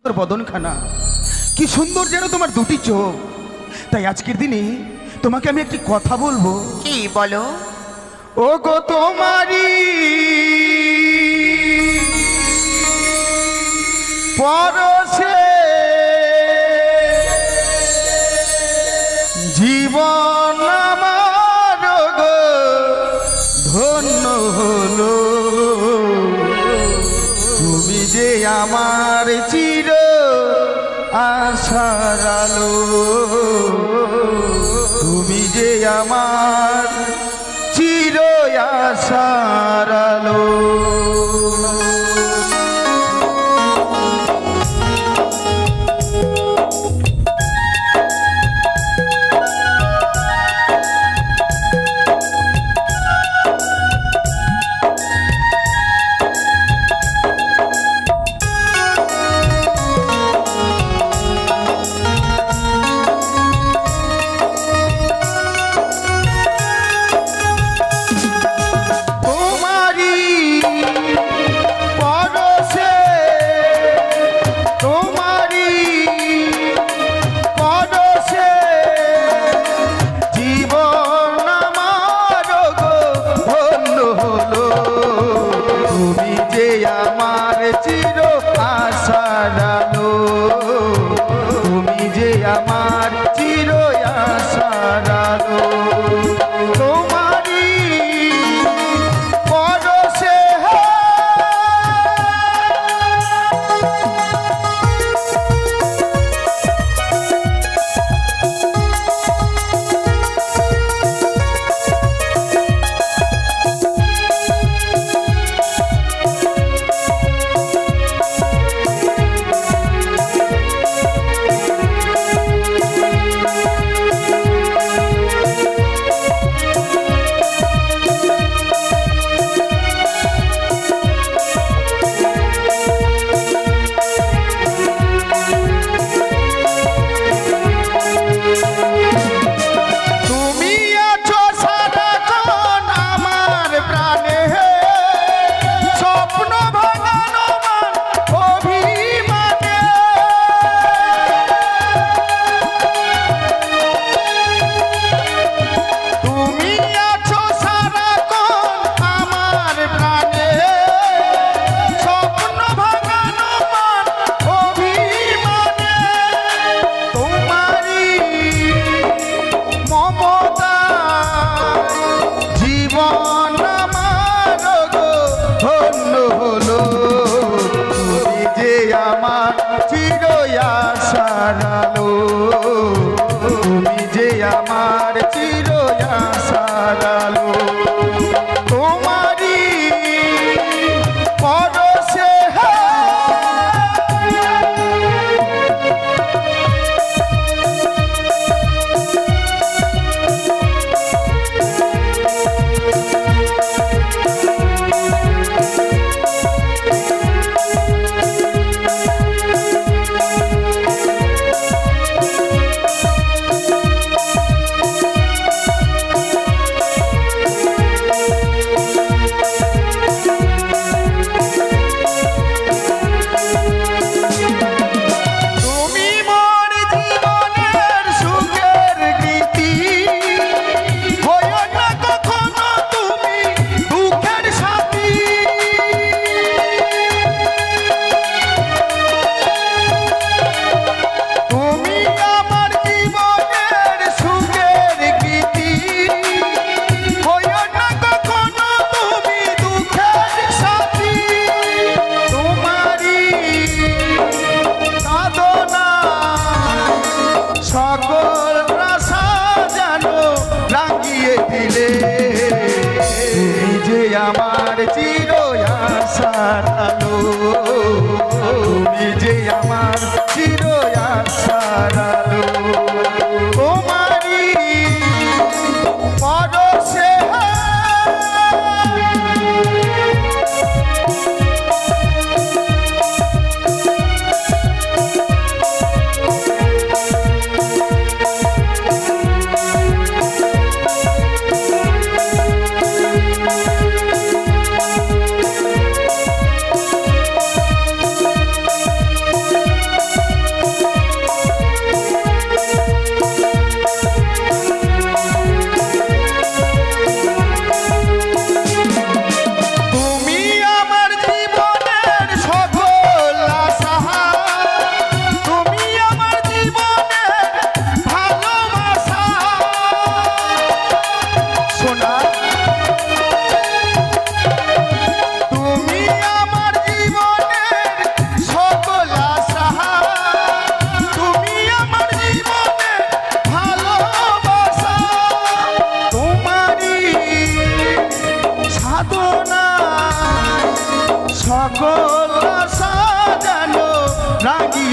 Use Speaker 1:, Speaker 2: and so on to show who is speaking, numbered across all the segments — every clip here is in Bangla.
Speaker 1: বদনখানা, কি সুন্দর যেন তোমার দুটি চোখ। তাই আজকের দিনে তোমাকে আমি একটি কথা বলবো।
Speaker 2: কি বলো?
Speaker 1: ও গো তোমারি পরশে জীবন আমার গো ধন্য হলো। তুমি যে আমার চির আশার আলো, তুমি যে আমার চির আশার আলো। তুমি যে আমার চির আশার আলো, তোমারি পরশে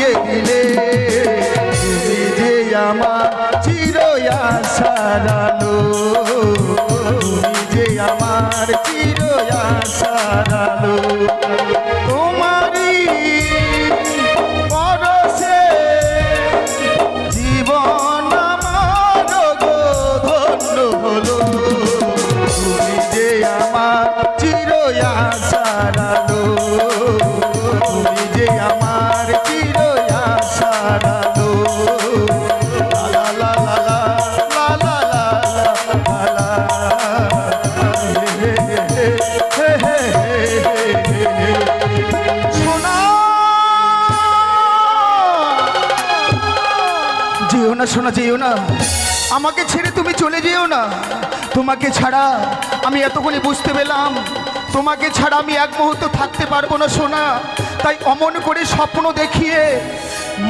Speaker 1: জুড়িয়ে দিলে তুমি যে আমার চির আশার আলো, তুমি যে আমার চির আশার আলো। তোমারই পরশে জীবন আমার গো ধন্য হলো, তুমি যে আমার চির আশার আলো, তুমি যে আমার চির আশার আলো। লা লা লা লা লা লা লা লা লা, হে হে হে হে হে হে। সোনা যেও না, সোনা যেও না, আমাকে ছেড়ে তুমি চলে যেও না। তোমাকে ছাড়া আমি এতক্ষণে বুঝতে পেলাম তোমাকে ছাড়া আমি এক মুহূর্ত থাকতে পারবো না সোনা। তাই অমন করে স্বপ্ন দেখিয়ে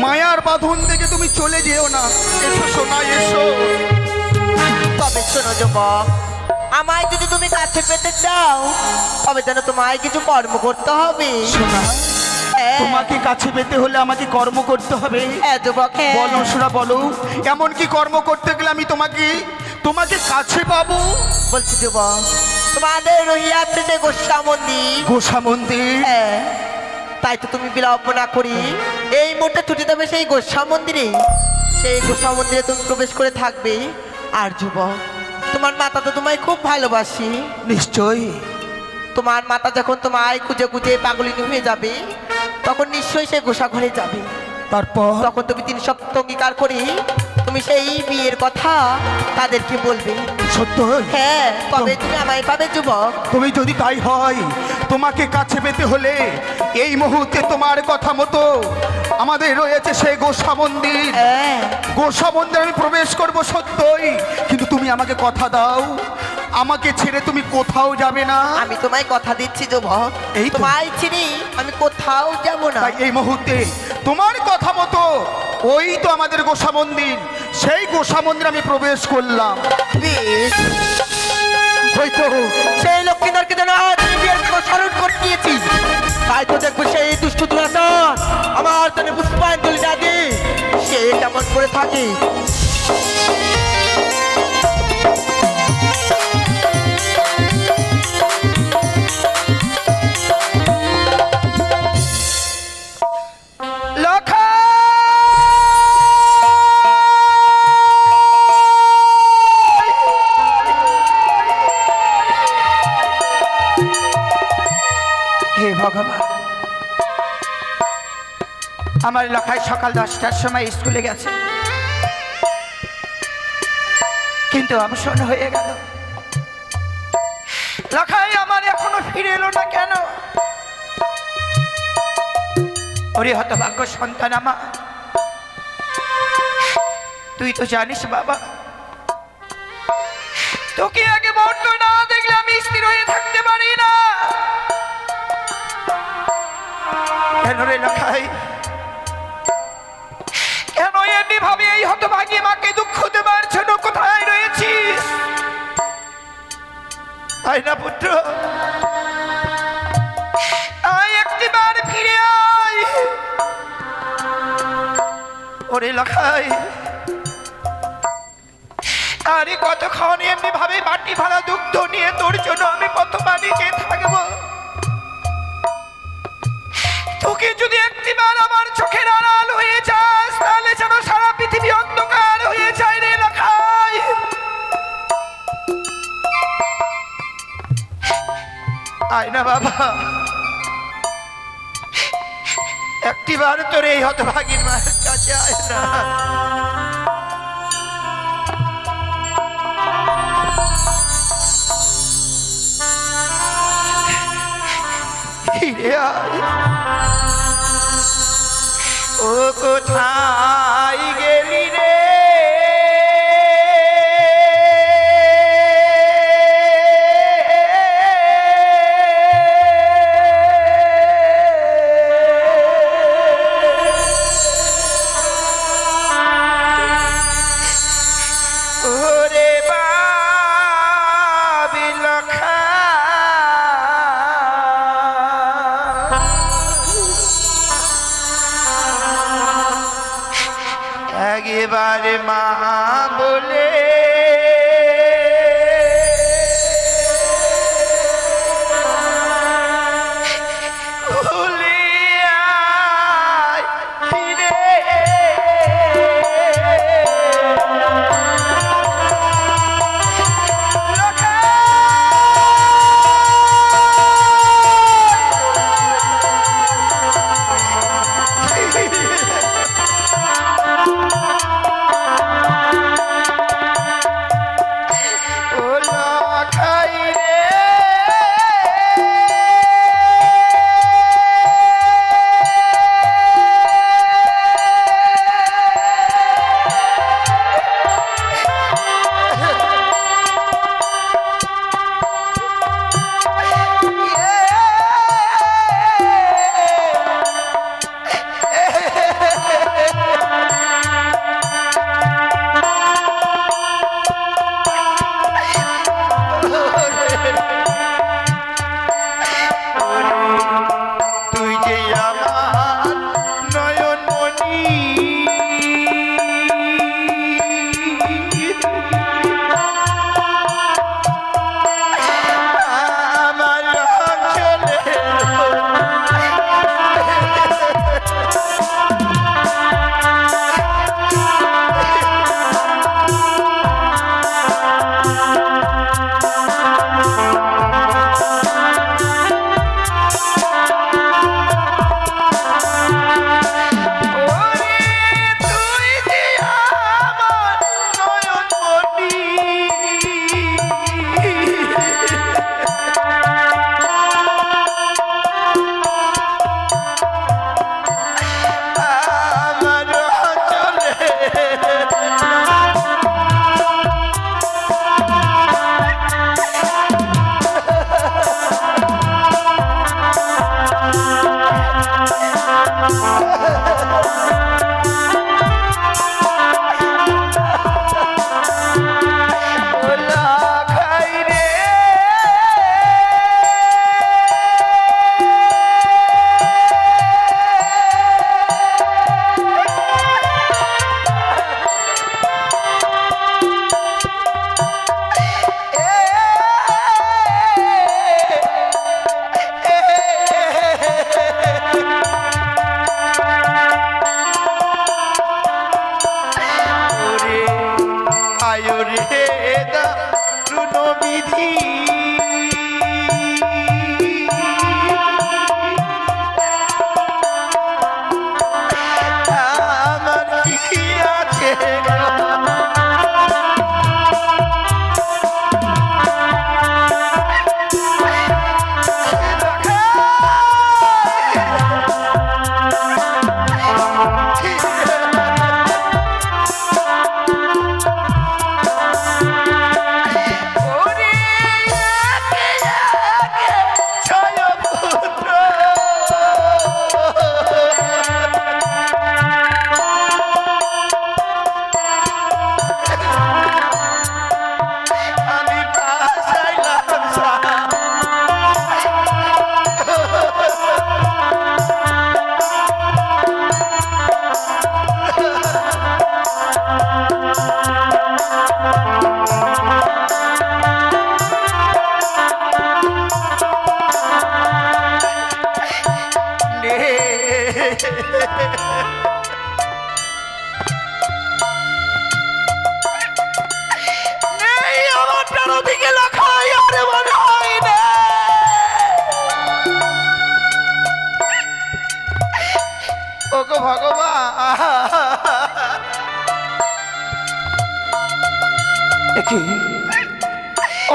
Speaker 1: মায়ার বাঁধন থেকে তুমি চলে যেও না। এসো সোনা এসো।
Speaker 2: তবে শোনো যুবক, আমায় যদি তুমি কাছে পেতে চাও তবে যেন তোমায় কিছু কর্ম করতে হবে।
Speaker 1: সোনা
Speaker 2: হ্যাঁ।
Speaker 1: তোমাকে কাছে পেতে হলে আমাকে কর্ম করতে হবে।
Speaker 2: হ্যাঁ যুবক, হ্যাঁ।
Speaker 1: বলো সোনা বলো, এমন কি কর্ম করতে গেলে আমি তোমাকে তোমাকে কাছে পাবো?
Speaker 2: বলছি যুবক, তোমাদের রহিয়াছে যে গোস্বা মন্দির,
Speaker 1: গোসা মন্দির।
Speaker 2: হ্যাঁ, তাই তো তুমি বিলম্ব না করি এই মুহূর্তে ছুটে যাবে সেই গোস্বা মন্দিরে। সেই গোস্বা মন্দিরে তুমি প্রবেশ করে থাকবে। আর যুবক, তোমার মাতা তো তোমায় খুব ভালোবাসি।
Speaker 1: নিশ্চয়ই।
Speaker 2: তোমার মাতা যখন তোমায় খুঁজে খুঁজে পাগলিনী হয়ে যাবে তখন নিশ্চয়ই সে গোসা ঘরে যাবে।
Speaker 1: তারপর
Speaker 2: তখন তুমি 3 সপ্তাহ অঙ্গীকার করি তুমি সেই বিয়ের কথা তাদেরকে বলবে।
Speaker 1: সত্য?
Speaker 2: হ্যাঁ, তবে তুমি আমায় পাবে যুবক।
Speaker 1: তুমি যদি তাই হয়, তোমাকে কাছে পেতে হলে এই মুহূর্তে তোমার কথা মতো আমাদের রয়েছে সেই গোসা মন্দির।
Speaker 2: হ্যাঁ,
Speaker 1: গোসা মন্দিরে আমি প্রবেশ করব সত্যই, কিন্তু তুমি আমাকে কথা দাও আমাকে ছেড়ে তুমি কোথাও যাবে না।
Speaker 2: আমি তোমায় কথা দিচ্ছি যুবক,
Speaker 1: এই তো।
Speaker 2: তোমায় চিনি, আমি কোথাও যাব না।
Speaker 1: তাই এই মুহূর্তে তোমার কথা মতো ওই তো আমাদের গোসা মন্দির, সেই গোসা মন্দিরে আমি প্রবেশ করলাম।
Speaker 2: বেশ, হয়তো সেই লক্ষ্মীধরকে যেন আজ আমি বিয়ের কথা স্মরণ করে দিয়েছি। তাই তো দেখবো সেই দুষ্ট দুরাচার আমার জন্য পুষ্পাঞ্জলি না দিয়ে সে কেমন করে থাকে।
Speaker 3: হে ভগবান, আমার লখায় সকাল 10টার সময় স্কুলে গেছে, কিন্তু অবসর হয়ে গেল। লখাই আমার এখনো ফিরে এলো না কেন? ওরে হতভাগ্য সন্তান আমার, তুই তো জানিস বাবা, তোকে আগে মুহূর্ত না দেখলে আমি স্থির হয়ে থাকতে পারি না। কেন রে লখাই, কেন এমনি ভাবে এই হতভাগী মাকে দুঃখ দেবার জন্য কোথায় রয়েছিস? আয় না পুত্র, আয় একটিবার ফিরে আয়। ওরে লখাই, আরে কতক্ষণ এমনি ভাবে মাটি ভাড়া দুগ্ধ নিয়ে তোর জন্য আমি কত বাড়িতে থাকবো? তোকে যদি একটিবার আমার চোখের আড়াল হয়ে যাস তাহলে যেন সারা পৃথিবী অন্ধকার হয়ে যায় রে লখাই। আয় না বাবা, একটিবার তোর এই হতভাগীর মায়ের কাছে আয় না। ফিরে আয়। ও কোথায় গেলি রে? ওরে বাবি লখা, একেবারে মা বলে ভুলে আয় ফিরে।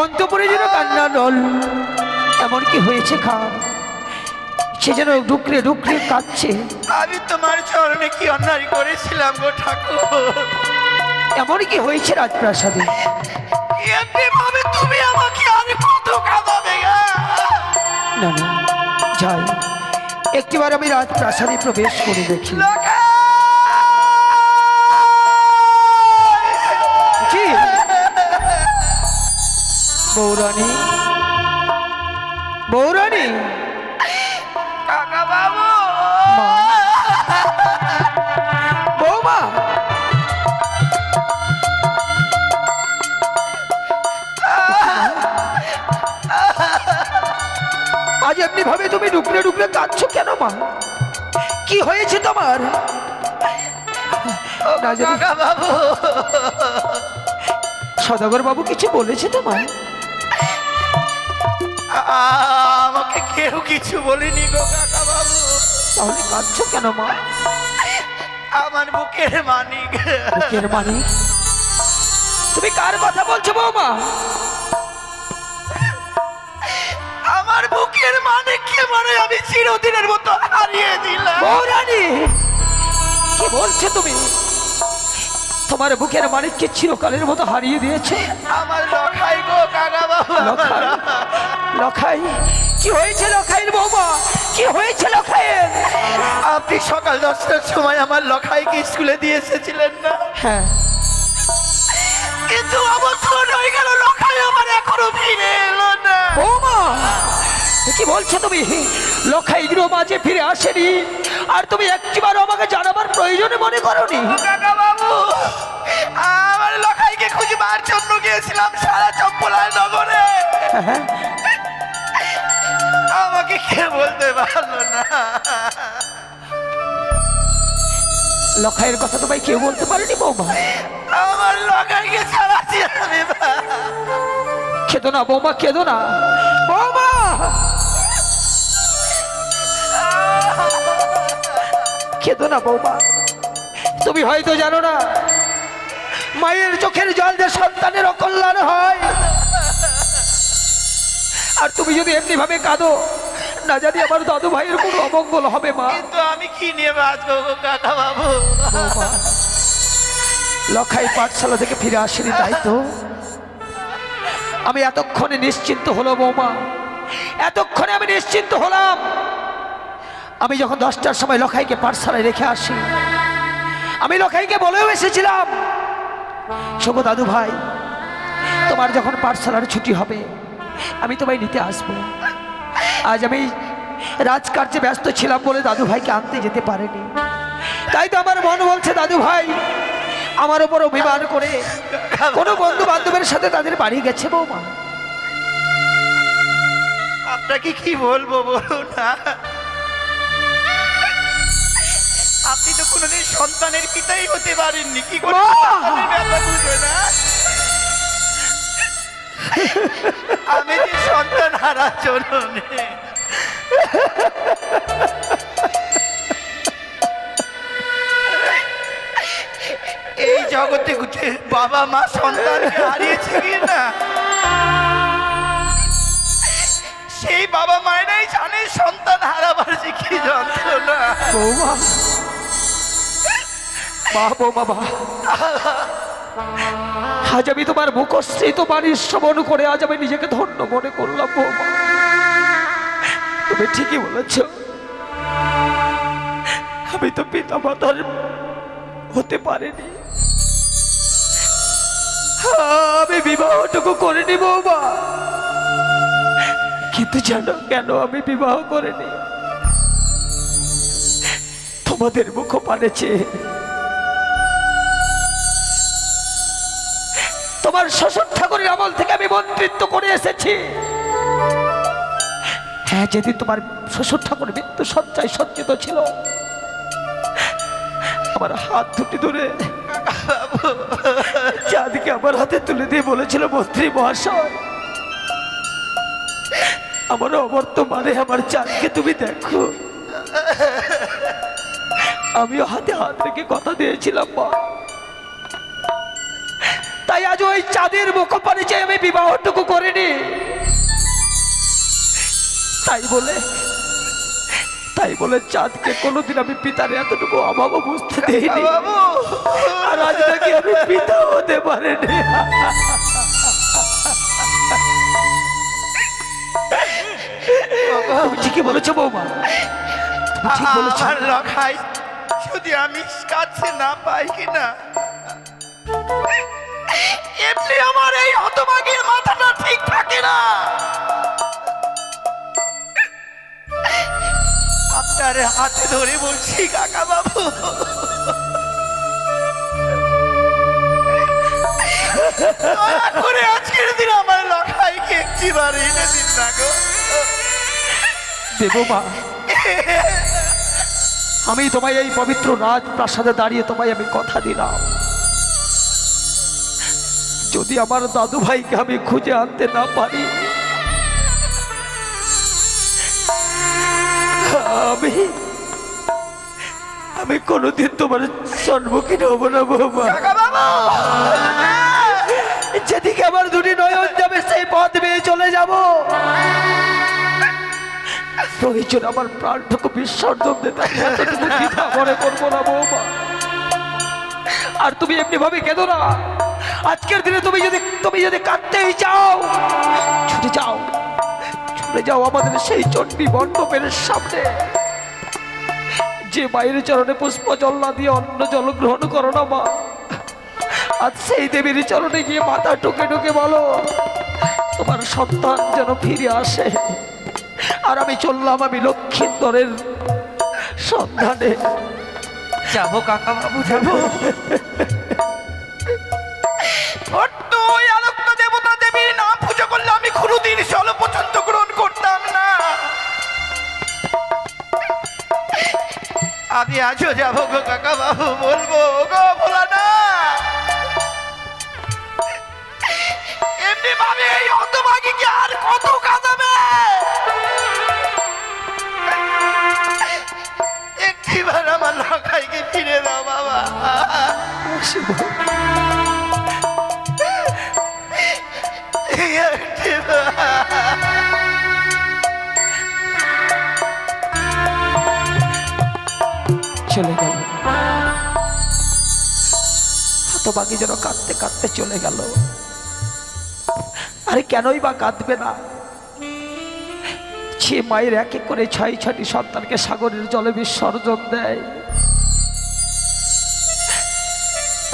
Speaker 2: অন্তপুরে যেন কান্না নল, এমন কি হয়েছে খা? সে যেন ডুকরে ডুকরে কাঁদছে।
Speaker 3: আমি তোমার চরণে কি অন্যায় করেছিলাম গো ঠাকুর?
Speaker 2: এমন কি হয়েছে রাজপ্রাসাদে?
Speaker 3: ভাবে তুমি আমাকে আর কত কাঁদাবে?
Speaker 2: না না, যাই একটিবার আমি রাজপ্রাসাদে প্রবেশ করে দেখি। বৌরানী, বৌরানী,
Speaker 3: কাকা বাবু,
Speaker 2: বৌমা,
Speaker 3: এইভাবে তুমি ডুকরে ডুকরে কাঁদছো কেন মা? কি হয়েছে তোমার? না জানি
Speaker 2: বাবু,
Speaker 3: সদাগর বাবু কিছু বলেছে তোমায়?
Speaker 2: আমাকে কেউ কিছু বলেনি গো কাকা বাবু।
Speaker 3: তাহলে কাঁদছো কেন মা?
Speaker 2: আমার বুকের মানিক।
Speaker 3: বুকের মানিক? তুমি কার কথা বলছো বৌমা?
Speaker 2: আমার বুকের মানিককে মানে আমি চিরদিনের মতো হারিয়ে দিলাম।
Speaker 3: বৌরানী, কি বলছো তুমি? তোমার বুকের মানিককে চিরকালের মতো হারিয়ে দিয়েছে?
Speaker 2: আমার লখাই গো কাকা বাবু।
Speaker 3: লখাই? লখাই? কি হয়েছে লখাইয়ের বৌমা? কি হয়েছে লখাইয়ের?
Speaker 2: আপনি সকাল 10টার সময় আমার লখাইকে স্কুলে দিয়ে এসেছিলেন না?
Speaker 3: হ্যাঁ।
Speaker 2: কিন্তু অবসর হয়ে গেল, লখাই আমার এখনো ফিরে এলো না।
Speaker 3: বৌমা, কি বলছো তুমি? লখাই গৃহ মাঝে ফিরে আসেনি আর তুমি একটিবারও আমাকে জানাবার প্রয়োজনে মনে করনি?
Speaker 2: কাকা বাবু, আমার লখাইকে খুঁজবার জন্য গিয়েছিলাম সারা চম্পলায় নগরে।
Speaker 3: হ্যাঁ,
Speaker 2: আমাকে কে বলতে পারলো না।
Speaker 3: লখাইয়ের কথা তোমায় কেউ বলতে পারেনি বৌমা?
Speaker 2: আমার লখাইকে ছাড়াচ্ছি আমি।
Speaker 3: কেঁদো না বৌমা, কেঁদো না বৌমা। কেঁদো না বৌমা। তুমি হয়তো জানো না, মায়ের চোখের জল যে সন্তানের অকল্যাণ হয়। আর তুমি যদি এমনি ভাবে কাঁদো, না জানি আমার দাদু ভাইয়ের কোনো অমঙ্গল হবে মা।
Speaker 2: কিন্তু আমি কি নিয়ে বাঁচবো গো কাকা বাবু?
Speaker 3: বৌমা, লখাই পাঠশালা থেকে ফিরে আসেনি তাই তো? আমি এতক্ষণে নিশ্চিন্ত হলো বৌমা, এতক্ষণে আমি নিশ্চিন্ত হলাম। আমি যখন 10টার সময় লখাইকে পাঠশালায় রেখে আসি, আমি লখাইকে বলেও এসেছিলাম, শোভো দাদু ভাই, তোমার যখন পাঠশালার ছুটি হবে আমি তোমায় নিতে আসবো। আজ আমি রাজকার্যে ব্যস্ত ছিলাম বলে দাদু ভাইকে আনতে যেতে পারিনি। তাই তো আমার মন বলছে দাদু ভাই আমার ওপর অভিমান করে কোনো বন্ধু বান্ধবের সাথে তাদের বাড়ি গেছে বৌমা।
Speaker 2: আপনাকে কি বলবো বলুন না? আপনি তো কোনোদিন সন্তানের পিতাই হতে পারেননি। কি করে সন্তানের ব্যথা বুঝবে না? আমি যে সন্তান হারা জননী। এই জগতে বাবা মা সন্তানকে হারিয়েছে কি না, সেই বাবা মায়েরাই জানে সন্তান হারাবার যে কি যন্ত্রণা।
Speaker 3: বৌমা, বাহ বৌমা বাহ, আজ আমি তোমার মুখশ্রিত বাণী শ্রবণ করে আজ আমি নিজেকে ধন্য মনে করলাম বৌমা। তুমি ঠিকই বলেছ, আমি তো পিতা মাতার হতে পারিনি, আমি বিবাহটুকু করিনি বৌমা। কিন্তু জানো কেন আমি বিবাহ করিনি? তোমাদের মুখ পানেছে, তোমার শ্বশুর ঠাকুরের আমল থেকে আমি মন্ত্রিত্ব করে এসেছি। হ্যাঁ, যেদিন তোমার শ্বশুর ঠাকুর মৃত্যু সজ্জায় সজ্জিত ছিল, আমার হাত দুটি ধরে চাঁদকে আমার হাতে তুলে দিয়ে বলেছিল, মন্ত্রী মহাশয়, আমার অবর্তমানে আমার চাঁদকে তুমি দেখো। আমিও হাতে হাত রেখে কথা দিয়েছিলাম মা। তাই আজ ওই চাঁদের মুখ পানে চাই আমি বিবাহটুকু করিনি। তাই বলে চাঁদকে কোনোদিন আমি পিতার এতটুকু অভাব বুঝতে দেইনি। আর আজ নাকি আমি পিতা হতে পারিনি। তুমি ঠিকই বলেছো বৌমা, তুমি ঠিক বলেছো।
Speaker 2: আমার লখাই যদি আমি কাছে না পাই কিনা, এমনি আমার এই হতভাগীর মাথাটা ঠিক থাকে না। আপনার হাতে ধরে বলছি কাকা বাবু, দয়া করে আজকের দিন আমার লখাইকে একটিবার এনে দিন না গো।
Speaker 3: দেবমা, আমি তোমায় এই পবিত্র রাজপ্রাসাদে দাঁড়িয়ে তোমায় আমি কথা দিলাম, যদি আমার দাদু ভাইকে আমি খুঁজে আনতে না পারি, আমি আমি কোনোদিন তোমার সম্মুখীন হব না বৌমা। যেদিকে আমার দুটি নয়ন যাবে সেই পথ বেয়ে চলে যাব, প্রয়োজন আমার প্রাণটুকু বিসর্জন দিতে এতটুকু দ্বিধা মনে করবো না বৌমা। আর তুমি এমনি ভাবে কেঁদো না। আজকের দিনে তুমি যদি কাঁদতেই চাও, ছুটে যাও আমাদের সেই চণ্ডী মণ্ডপের সামনে, যে মায়ের চরণে পুষ্প জল না দিয়ে অন্ন জল গ্রহণ করো না মা। আজ সেই দেবীর চরণে গিয়ে মাথা টুকে টুকে বলো তোমার সন্তান যেন ফিরে আসে। আর আমি চললাম, আমি লক্ষ্মীন্দরের সন্ধানে
Speaker 2: যাবো কাকা বাবু, যাবো।
Speaker 1: ওই আলোক্য দেবতা দেবীর নাম পুজো করলে আমি কোনোদিন জল পর্যন্ত গ্রহণ করতাম না। আমি আজও যাবো গো কাকা বাবু, বলবো গো ভোলা না। এমনি ভাবে এই হতভাগী কি আর কত কাঁদাবে? একটিবার আমার লখাইকে ফিরে দাও বাবা।
Speaker 3: চলে গেল, হতভাগী যেন কাঁদতে কাঁদতে চলে গেল। আরে কেনই বা কাঁদবে না? সে মায়ের এক এক করে 6-6টি সন্তানকে সাগরের জলে বিসর্জন দেয়।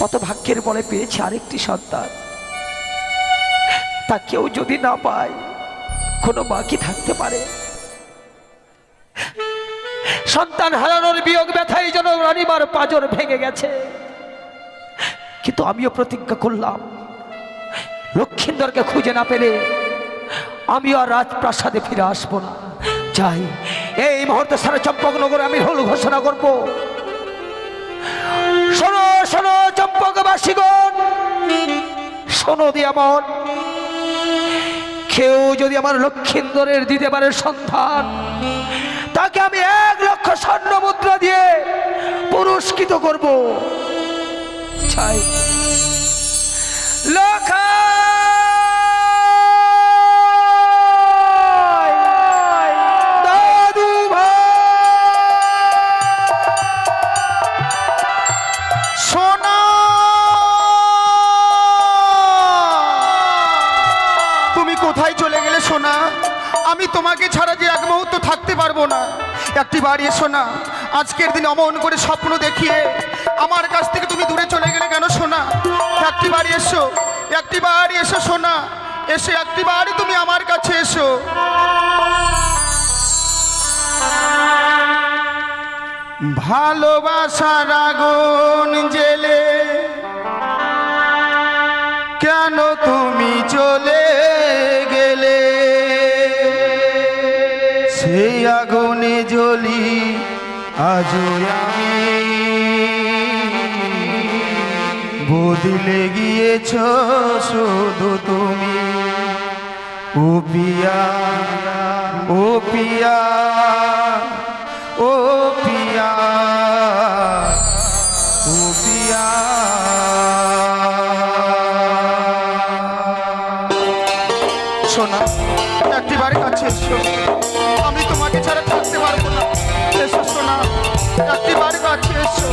Speaker 3: কত ভাগ্যের বলে পেয়েছে আরেকটি সন্তান। তা কেউ যদি না পায়, কোনো মা কি থাকতে পারে? সন্তান হারানোর বিয়োগ ব্যথায় যেন রানীমার পাঁজর ভেঙে গেছে। কিন্তু আমিও প্রতিজ্ঞা করলাম, লক্ষ্মীন্দরকে খুঁজে না পেলে আমিও আর রাজপ্রাসাদে ফিরে আসবো না। যাই, এই মুহূর্তে সারা চম্পকনগরে আমি হল ঘোষণা করব, শোনো শোনো চম্পকবাসীগণ, শোনো দিয়ামন, কেউ যদি আমার লক্ষ্মীন্দরের দিতে পারে সন্ধান, তাকে আমি 1 লক্ষ স্বর্ণ মুদ্রা দিয়ে পুরস্কৃত করব। চাই দাদু ভাই,
Speaker 1: সোনা, তুমি কোথায় চলে গেলে সোনা? আমি তোমাকে ছাড়া যে এক মুহূর্ত থাকতে পারবো না। একটি বাড়ি এসো না। আজকের দিন অমন করে স্বপ্ন দেখিয়ে আমার কাছ থেকে তুমি দূরে চলে গেলে কেন সোনা? একটি বাড়ি এসো, একটি বাড়ি এসো সোনা, এসে একটি বাড়ি তুমি আমার কাছে এসো। ভালোবাসার আগুন জেলে কেন তুমি চলে গেলে? সেই আগুনে জ্বলি আজও আমি, বদলে গিয়েছ শুধু তুমি। ও পিয়া, ও পিয়া, ও পিয়া, ও পিয়া। সোনা, একটি বাড়ি কাছে এসো, আমি তোমাকে ছাড়া থাকতে পারবো না। এসো সোনা, একটি বাড়ি কাছে এসো।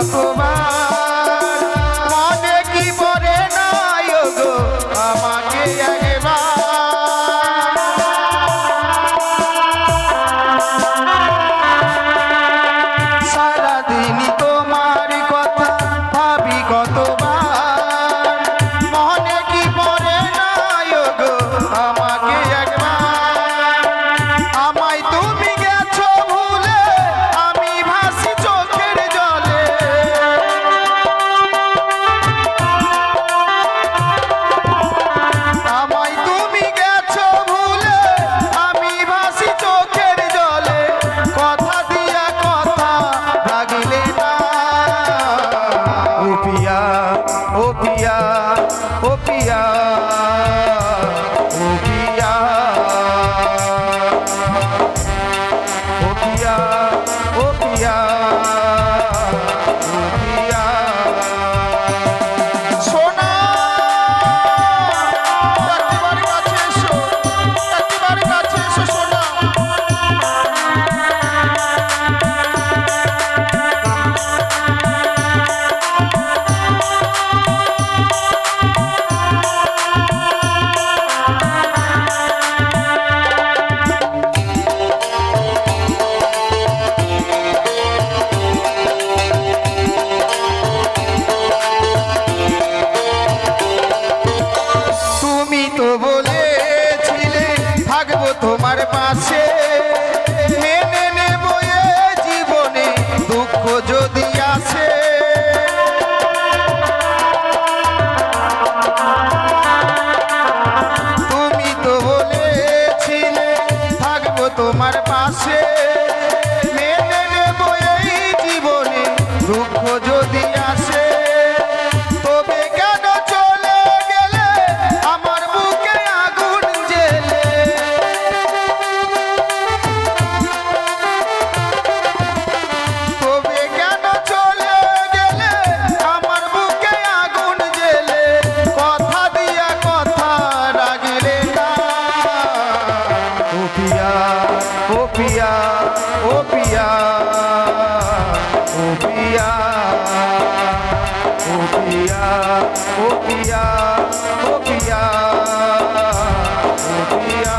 Speaker 1: কতবার মনে কি পড়ে না গো আমাকে একবার সারাদিনই তোমার কথা ভাবি কতবার মনে কি পড়ে না গো আমাকে একবার আমায় তুমি গেছো ভুলে আমি ভাসি চোখের জলে আমায় তুমি গেছো ভুলে আমি ভাসি চোখের জলে কথা দিয়া কথা রাগিলে না ও পিয়া ও পিয়া ও পিয়া ও পিয়া ও পিয়া ও পিয়া ও পিয়া সোনা একেবারে কাছে এসো একেবারে কাছে এসো সোনা তুমি তো বলেছিলে থাকবো তোমার পাশে মেনে নেব এ জীবনে দুঃখ যদি আসে তুমি তো বলেছিলে থাকবো তোমার পাশে মেনে নেব এই জীবনে দুঃখ যদি আসে তবে কেন চলে গেলে আমার বুকে আগুন জ্বেলে তবে কেন চলে গেলে আমার বুকে আগুন জ্বেলে কথা দিয়া কথা রাগিলে না ও পিয়া ও পিয়া ও পিয়া ও পিয়া ও পিয়া ও পিয়া ও পিয়া ও পিয়া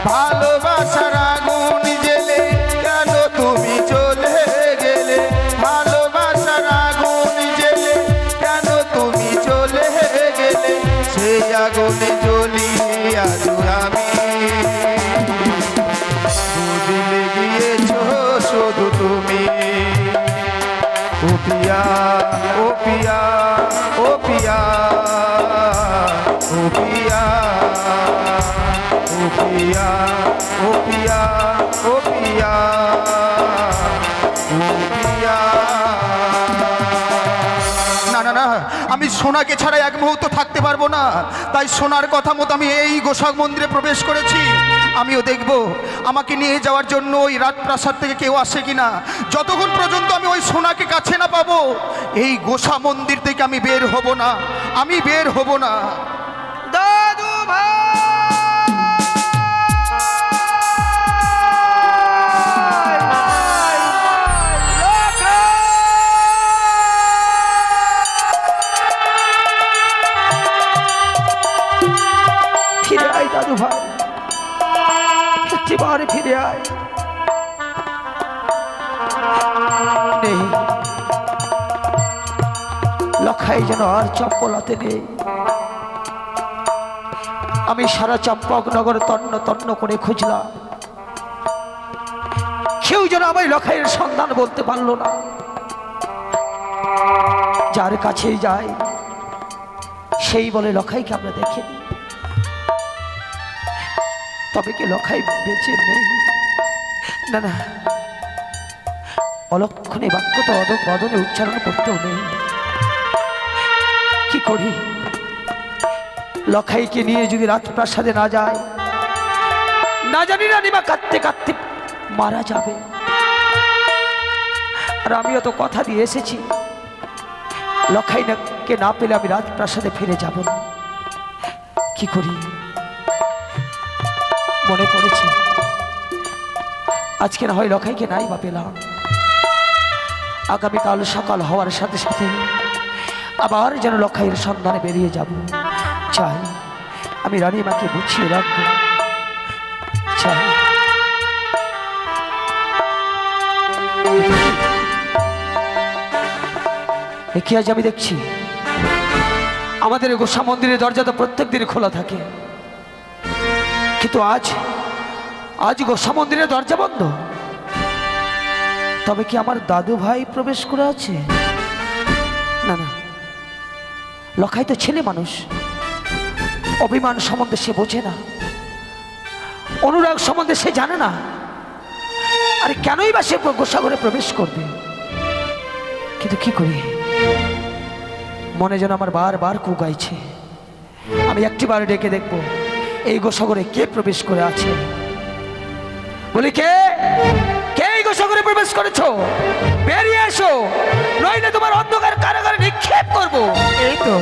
Speaker 1: ভালোবাসার আগুন জ্বেলে কেন তুমি চলে গেলে ভালোবাসার আগুন জ্বেলে কেন তুমি চলে গেলে সেই আগুনে জ্বলি আজ আমি দিলে গিয়েছো শুধু তুমি ও পিয়া ও পিয়া ও পিয়া ও পিয়া ও পিয়া ও পিয়া ও পিয়া ও পিয়া না না না আমি সোনাকে ছাড়া এক মুহূর্ত থাকতে পারবো না তাই সোনার কথা মতো আমি এই গোসাক মন্দিরে প্রবেশ করেছি আমিও দেখব আমাকে নিয়ে যাওয়ার জন্য ওই রাজপ্রাসাদ থেকে কেউ আসে কিনা যতক্ষণ পর্যন্ত আমি ওই সোনাকে কাছে না পাবো এই গোসা মন্দির থেকে আমি বের হব না আমি বের হব না
Speaker 3: দাদু ভাই ফিরে আয় দাদু ভাই একটিবার ফিরে আয় নেই লখাই যেন আর চম্পলাতে নেই আমি সারা চম্পকনগর তন্ন তন্ন করে খুঁজলাম কেউ যেন আমায় লখাইয়ের সন্ধান বলতে পারলো না যার কাছেই যায় সেই বলে লখাইকে আমরা দেখিনি তবে কি লখাই বেঁচে নেই না না অলক্ষণে বাক্য তো অদক বদনে উচ্চারণ করতেও নেই কি করি লখাইকে নিয়ে যদি রাজপ্রাসাদে না যায় না জানি রানীমা কাঁদতে কাঁদতে মারা যাবে আর আমিও তো কথা দিয়ে এসেছি লখাইকে না পেলে আমি রাজপ্রাসাদে ফিরে যাব না কি করি মনে পড়েছে আজকে না হয় লখাইকে নাই বা পেলাম আগামীকাল সকাল হওয়ার সাথে সাথে আবার যেন লক্ষাইয়ের সন্ধানে বেরিয়ে যাব। চাই আমি রানীমাকে বুঝিয়ে রাখবো। চাই কি আজ আমি দেখছি আমাদের গোসা মন্দিরের দরজা তো প্রত্যেক দিন খোলা থাকে, কিন্তু আজ গোসা মন্দিরের দরজা বন্ধ। তবে কি আমার দাদু ভাই প্রবেশ করে আছে? না না, লখাই তো ছেলে মানুষ, অভিমান সম্বন্ধে সে বোঝে না, অনুরাগ সম্বন্ধে সে জানে না। আরে কেনই বা সে গোসাঘরে প্রবেশ করবে? কিন্তু কি করি, মনে যেন আমার বারবার কু গাইছে। আমি একটিবার ডেকে দেখবো এই গোসাগরে কে প্রবেশ করে আছে। বলি কে কে এই গোসাগরে প্রবেশ করেছো? বেরিয়ে এসো, নইলে তোমার অন্ধকার কারাগারে নিক্ষেপ করবো।
Speaker 1: এই তো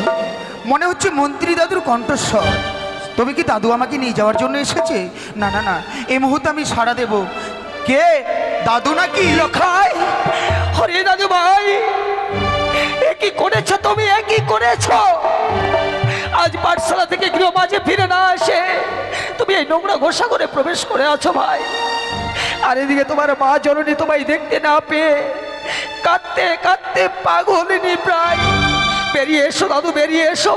Speaker 1: মনে হচ্ছে মন্ত্রী দাদুর কণ্ঠস্বর। তবে কি দাদু আমাকে নিয়ে যাওয়ার জন্য এসেছে? না না না, এই মুহূর্তে আমি সাড়া দেব। কে, দাদু নাকি?
Speaker 3: লখাই, হরে দাদু ভাই, কি করেছো তুমি? কি করেছো? আজ পাঠশালা থেকে গৃহ মাঝে ফিরে না আসে তুমি এই নোংরা গোসাগরে প্রবেশ করে আছো ভাই। আর এদিকে তোমার মা জননী তোমায় দেখতে না পেয়ে কাঁদতে কাঁদতে পাগলিনী প্রায়। বেরিয়ে এসো দাদু, বেরিয়ে এসো,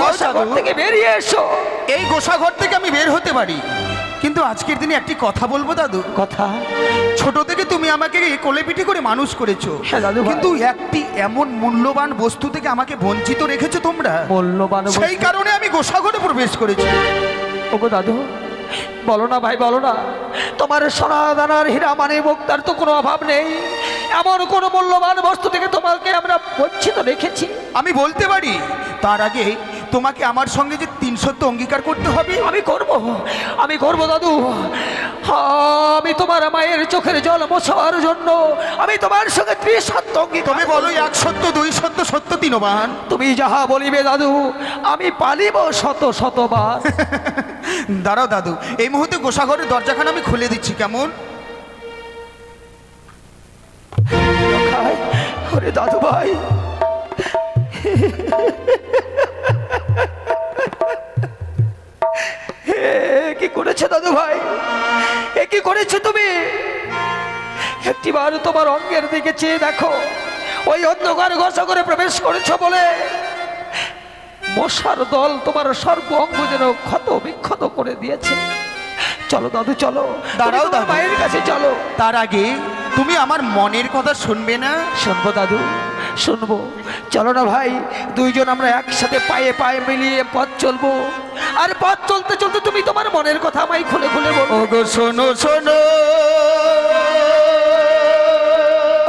Speaker 3: গোসাঘর থেকে বেরিয়ে এসো।
Speaker 1: এই গোসাঘর থেকে আমি বের হতে পারি, কিন্তু আজকের দিনে একটি কথা বলবো দাদু।
Speaker 3: কথা?
Speaker 1: ছোট থেকে তুমি আমাকে কোলে পিঠে করে মানুষ করেছো,
Speaker 3: হ্যাঁ দাদু ভাই।
Speaker 1: কিন্তু একটি এমন মূল্যবান বস্তু থেকে আমাকে বঞ্চিত রেখেছো তোমরা।
Speaker 3: মূল্যবান বস্তু?
Speaker 1: সেই কারণে আমি গোসাঘরে প্রবেশ করেছি।
Speaker 3: ওগো দাদু, বলো না ভাই, বলো না, তোমার সোনা দানার হীরা মানে মুক্তার তো কোনো অভাব নেই, এমন কোনো মূল্যবান বস্তু থেকে তোমাকে আমরা বঞ্চিত রেখেছি?
Speaker 1: আমি বলতে পারি, তার আগে তোমাকে আমার সঙ্গে যে ৩ সত্য অঙ্গীকার করতে হবে।
Speaker 3: আমি করব দাদু। আমি তোমার মায়ের চোখের জল মোছাবার জন্য আমি তোমার সঙ্গে ৩ সত্য অঙ্গীকার।
Speaker 1: তবে বলো ১ সত্য, ২ সত্য, সত্য ৩বার।
Speaker 3: তুমি যাহা বলিবে দাদু, আমি পালিব শত শতবার।
Speaker 1: দাঁড়াও দাদু, এই মুহূর্তে গোসাঘরের দরজাখানা আমি খুলে দিচ্ছি, কেমন?
Speaker 3: ওরে দাদু ভাই, কি করেছো দাদু ভাই? কি করেছো তুমি? একটিবার তোমার অঙ্গের দিকে চেয়ে দেখো, ওই অন্ধকার গোসাগরে প্রবেশ করেছো বলে মশার দল তোমার সর্ব অঙ্গ যেন ক্ষত বিক্ষত করে দিয়েছে। চলো দাদু, চলো।
Speaker 1: দাঁড়াও দাদু,
Speaker 3: মায়ের কাছে চলো।
Speaker 1: তার আগে তুমি আমার মনের কথা শুনবে না?
Speaker 3: শুনবো দাদু, শুনবো। চলো না ভাই, দুইজন আমরা একসাথে পায়ে পায়ে মিলিয়ে পথ চলবো। আর পথ চলতে চলতে তুমি তোমার মনের কথা আমায় খুলে খুলে বলো।
Speaker 1: ওগো শোনো শোনো,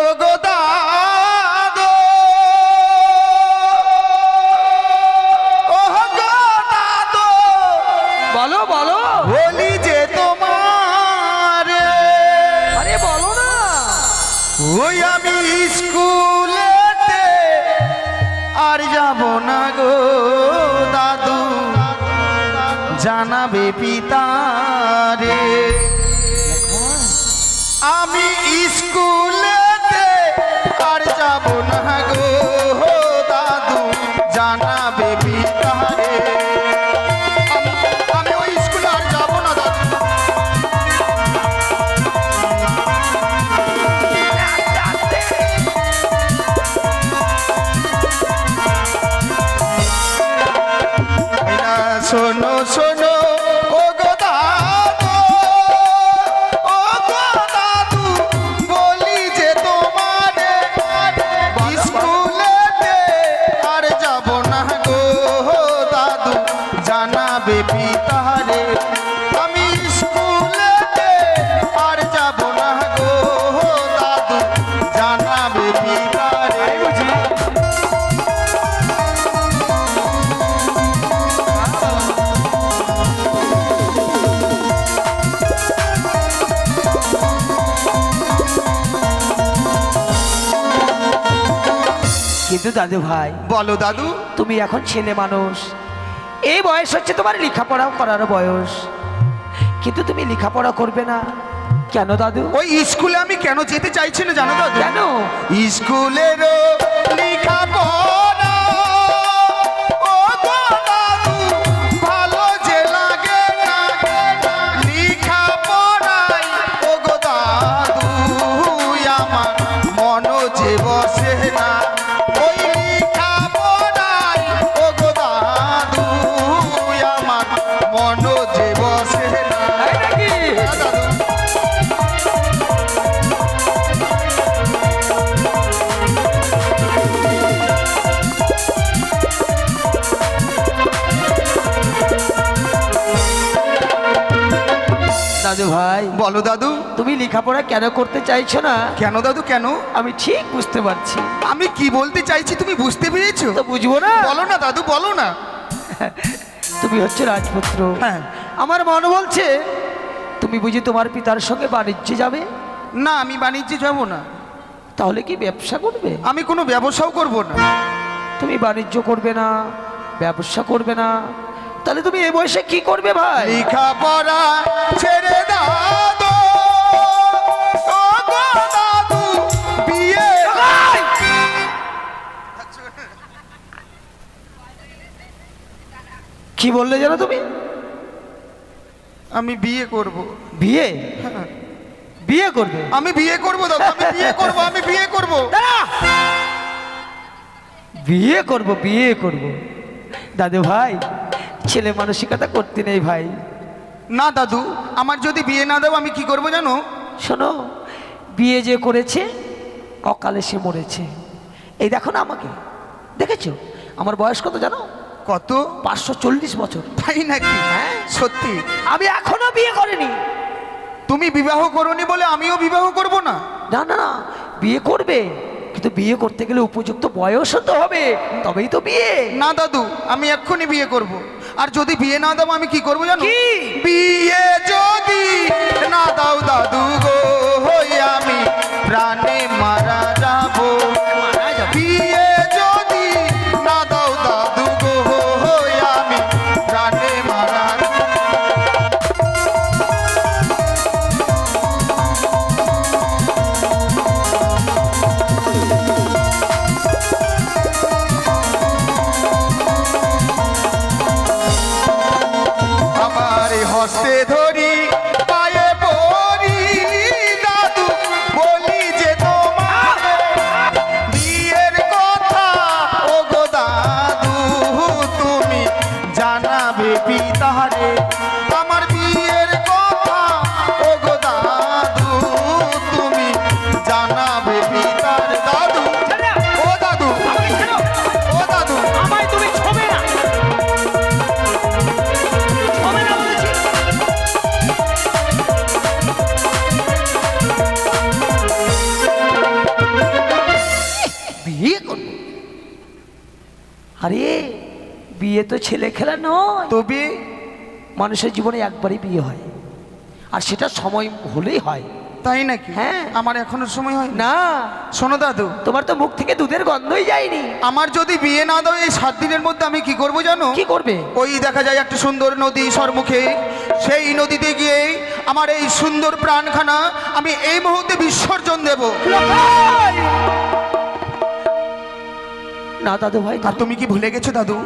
Speaker 1: ওগো দাদু, ওগো দাদু,
Speaker 3: বলো বলো।
Speaker 1: বলি যে তোমার,
Speaker 3: আরে বলো না।
Speaker 1: ওই আমি স্কুলেতে আর যাব না গো দাদু, জানাবে পিতারে। আমি স্কুলেতে আর যাব না গো দাদু, জানাবে পিতারে। আমি ওই স্কুলে আর যাব না দাদু। শোনো শোনো, ওগো দাদু, ওগো দাদু, বলি যে তোমারে স্কুলেতে আর যাব না গো দাদু, জানাবে পিতারে। আমি স্কুলেতে আর যাব না গো দাদু, জানাবে পিতারে।
Speaker 3: কিন্তু দাদু ভাই,
Speaker 1: বলো দাদু।
Speaker 3: তুমি এখন ছেলে মানুষ, এই বয়স হচ্ছে তোমার লেখাপড়া করার বয়স, কিন্তু তুমি লেখাপড়া করবে না কেন দাদু?
Speaker 1: ওই স্কুলে আমি কেন যেতে চাইছি না জানো দাদু?
Speaker 3: কেন?
Speaker 1: স্কুলেরও লেখা পড়া ও গো দাদু ভালো যে লাগে না লেখা পড়াই ও গো দাদু আমার মন যে বসে না ওই লেখা পড়াই ও গো দাদু আমার মন যে বসে না।
Speaker 3: তাই নাকি?
Speaker 1: দাদু
Speaker 3: দাদু ভাই,
Speaker 1: বলো দাদু।
Speaker 3: তুমি লেখাপড়া কেন করতে চাইছো না?
Speaker 1: কেন দাদু কেন?
Speaker 3: আমি ঠিক বুঝতে পারছি।
Speaker 1: আমি কি বলতে চাইছি তুমি বুঝতে পেরেছো?
Speaker 3: তো বুঝবো না?
Speaker 1: বলো না দাদু বলো না।
Speaker 3: তুমি হচ্ছে রাজপুত্র।
Speaker 1: হ্যাঁ।
Speaker 3: আমার মন বলছে তুমি বুঝি তোমার পিতার সঙ্গে বাণিজ্যে যাবে।
Speaker 1: না আমি বাণিজ্যে যাব না।
Speaker 3: তাহলে কি ব্যবসা করবে?
Speaker 1: আমি কোনো ব্যবসাও করব না।
Speaker 3: তুমি বাণিজ্য করবে না, ব্যবসা করবে না, তাহলে তুমি এই বয়সে কি করবে ভাই?
Speaker 1: লেখাপড়া ছেড়ে দাদু ও গো দাদু বিয়ে।
Speaker 3: কি বললে জানো তুমি?
Speaker 1: আমি বিয়ে করব।
Speaker 3: বিয়ে?
Speaker 1: হ্যাঁ।
Speaker 3: বিয়ে করবে?
Speaker 1: আমি বিয়ে করব দাদু, আমি বিয়ে করব, আমি বিয়ে করব।
Speaker 3: দাঁড়া! বিয়ে করব, বিয়ে করব। দাদু ভাই, ছেলে মানসিকতা করতে নেই ভাই।
Speaker 1: না দাদু, আমার যদি বিয়ে না দাও আমি কি করব জানো?
Speaker 3: শোনো, বিয়ে যে করেছে অকালে সে মরেছে। এই দেখো না আমাকে, দেখেছো আমার বয়স কত জানো?
Speaker 1: কত?
Speaker 3: 540 বছর।
Speaker 1: তাই নাকি?
Speaker 3: হ্যাঁ।
Speaker 1: সত্যি?
Speaker 3: আমি এখনো বিয়ে করিনি।
Speaker 1: তুমি বিবাহ করনি বলে আমিও বিবাহ করব না?
Speaker 3: না না না, বিয়ে করবে, কিন্তু বিয়ে করতে গেলে উপযুক্ত বয়স তো হবে, তবেই তো বিয়ে।
Speaker 1: না দাদু, আমি এক্ষুনি বিয়ে করব। আর যদি বিয়ে না দাও আমি কি করব জানো?
Speaker 3: কি?
Speaker 1: বিয়ে যদি না দাও দাদু গো হই আমি প্রাণে মারা যাব।
Speaker 3: মারা যাবে।
Speaker 1: বিয়ে যদি না দাও দাদু গো হই আমি প্রাণে মারা যাব। আমার হস্তে ধরি পায়ে পড়ি দাদু বলি যে তোমার বিয়ের কথা ও গো দাদু তুমি জানাবে পিতারে আমার বিয়ের কথা ও গো দাদু তুমি জানাবে পিতার। দাদু ও দাদু ও দাদু
Speaker 3: আমায় তুমি ছোবে না, ছোবে না বলেছি। বিয়ে করব? আরে বিয়ে তো ছেলে খেলা নয়।
Speaker 1: তবে
Speaker 3: মানুষের জীবনে একবারই বিয়ে হয়, আর সেটা সময় হলেই হয়।
Speaker 1: তাই নাকি?
Speaker 3: হ্যাঁ।
Speaker 1: আমার এখনো সময় হয় না।
Speaker 3: না,
Speaker 1: শোনো দাদু,
Speaker 3: তোমার তো মুখ থেকে দুধের গন্ধই যায়নি।
Speaker 1: আমার যদি বিয়ে না দাও এই 7 দিনের মধ্যে আমি কি করব জানো?
Speaker 3: কি করবে?
Speaker 1: ওই দেখা যায় একটা সুন্দর নদী সম্মুখে, সেই নদীতে গিয়ে আমার এই সুন্দর প্রাণখানা আমি এই মুহূর্তে বিসর্জন দেব।
Speaker 3: লখাই! না দাদু ভাই,
Speaker 1: আর তুমি কি ভুলে গেছো দাদু,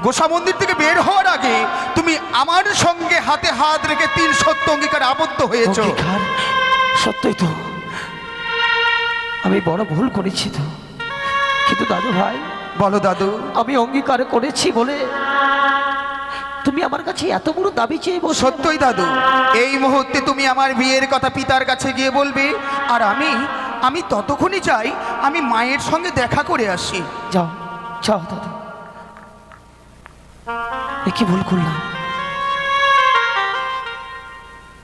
Speaker 1: গোসা মন্দির থেকে বের হওয়ার আগে তুমি আমার সঙ্গে হাতে হাত রেখে 3 সত্য অঙ্গীকার আবদ্ধ হয়েছো।
Speaker 3: অঙ্গীকার? সত্যই তো, আমি বড় ভুল করেছি তো। কিন্তু দাদু ভাই,
Speaker 1: বলো দাদু।
Speaker 3: আমি অঙ্গীকার করেছি বলে তুমি আমার কাছে এত বড় দাবি চেয়ে বসে?
Speaker 1: সত্যই দাদু, এই মুহূর্তে তুমি আমার বিয়ের কথা পিতার কাছে গিয়ে বলবে, আর আমি ততক্ষণই চাই আমি মায়ের সঙ্গে দেখা করে আসি।
Speaker 3: যাও যাও দাদু। এ কি ভুল করলাম?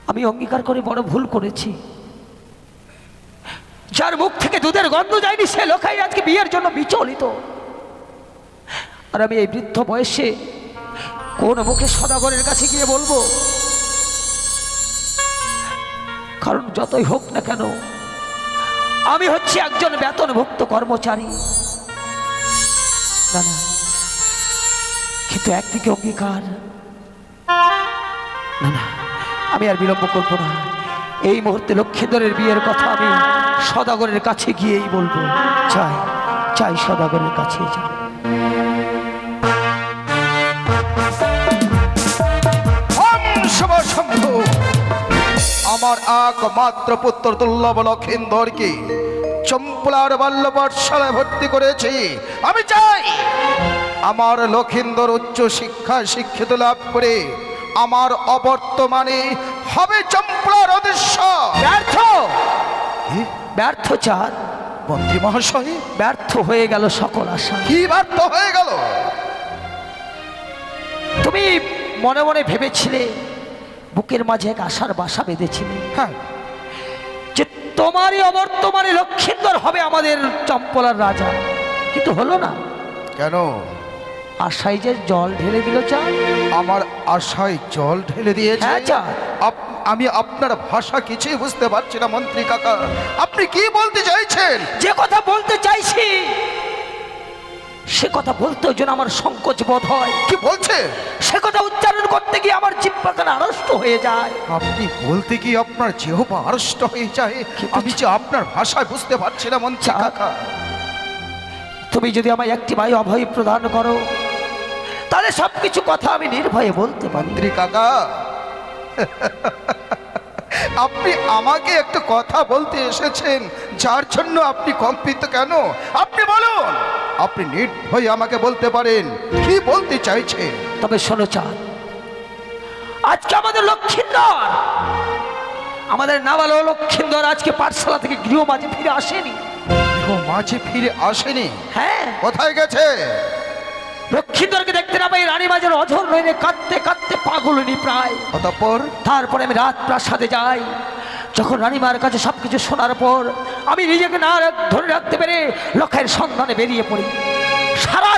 Speaker 3: আমি অঙ্গীকার করে বড় ভুল করেছি। যার মুখ থেকে দুধের গন্ধ যায়নি সে লোকাই আজকে বিয়ের জন্য বিচলিত। আর আমি এই বৃদ্ধ বয়সে কোন মুখে সদাগরের কাছে গিয়ে বলবো? কারণ যতই হোক না কেন আমি হচ্ছি একজন বেতনভুক্ত কর্মচারী। না না, কিন্তু একদিকে অঙ্গীকার। না না, আমি আর বিলম্ব করবো না। এই মুহূর্তে লক্ষ্মীধরের বিয়ের কথা আমি সদাগরের কাছে গিয়েই বলবো, চাই চাই সদাগরের কাছে যাই।
Speaker 1: শম্ভু, আমার একমাত্র পুত্র দুর্লভ লক্ষিন্দরকে চম্পলার বাল্য পাঠশালায় ভর্তি করেছি। আমি চাই আমার লক্ষিন্দর উচ্চ শিক্ষায় শিক্ষিত লাভ করে আমার অবর্তমানে হবে চম্পলার অদৃশ্য।
Speaker 3: ব্যর্থ ব্যর্থ চাঁদ,
Speaker 1: মন্ত্রী মহাশয়,
Speaker 3: ব্যর্থ হয়ে গেল সকল আশা।
Speaker 1: কি ব্যর্থ হয়ে গেল?
Speaker 3: তুমি মনে মনে ভেবেছিলে, বুকের মাঝে এক আশার বাসা বেঁধেছিলে,
Speaker 1: হ্যাঁ,
Speaker 3: যে তোমারই অবর্তমানে লক্ষিন্দর হবে আমাদের চম্পলার রাজা, কিন্তু হলো না।
Speaker 1: কেন?
Speaker 3: আশায় যে জল ঢেলে দিল চাঁদ।
Speaker 1: আমার আশায় জল ঢেলে দিয়েছে?
Speaker 3: হ্যাঁ চাঁদ।
Speaker 1: আমি আপনার ভাষা কিছুই বুঝতে পারছি না মন্ত্রী কাকা, আপনি কি বলতে চাইছেন?
Speaker 3: যে কথা বলতে চাইছি সে কথা বলতে যেন আমার সংকোচ বোধ হয়।
Speaker 1: কি বলছে?
Speaker 3: সে কথা উচ্চারণ করতে গিয়ে আমার জিহ্বাখানা আড়ষ্ট হয়ে যায়।
Speaker 1: আপনি বলতে কি আপনার জিহ্বা আড়ষ্ট হয়ে যায়? আমি যে আপনার ভাষায় বুঝতে পারছি না মন্ত্রী কাকা।
Speaker 3: তুমি যদি আমায় একটি ভাই অভয় প্রদান করো, তাহলে সবকিছু কথা আমি নির্ভয়ে বলতে পারি।
Speaker 1: মন্ত্রী কাকা, আপনি আমাকে একটা কথা বলতে এসেছেন, যার জন্য আপনি কম্পিত কেন? আপনি বলুন, আপনি নির্ভয়ে আমাকে বলতে পারেন কি বলতে চাইছেন।
Speaker 3: তবে শোনো চাঁদ, আজকে আমাদের লক্ষিন্দর, আমাদের নাবালক লক্ষিন্দর আজকে পাঠশালা থেকে গৃহ মাঝে ফিরে আসেনি।
Speaker 1: মাঝে ফিরে আসেনি?
Speaker 3: হ্যাঁ।
Speaker 1: কোথায় গেছে?
Speaker 3: লক্ষিন্দরকে দেখতে না পাই রানী মাঝের অঝর নইলে কাঁদতে কাঁদতে পাগলনি প্রায়।
Speaker 1: অতঃপর
Speaker 3: তারপরে আমি রাত প্রাসাদে যাই। যখন রানীমার কাছে সবকিছু শোনার পর আমি নিজেকে না ধরে রাখতে পেরে লক্ষের সন্ধানে বেরিয়ে পড়ি। সারা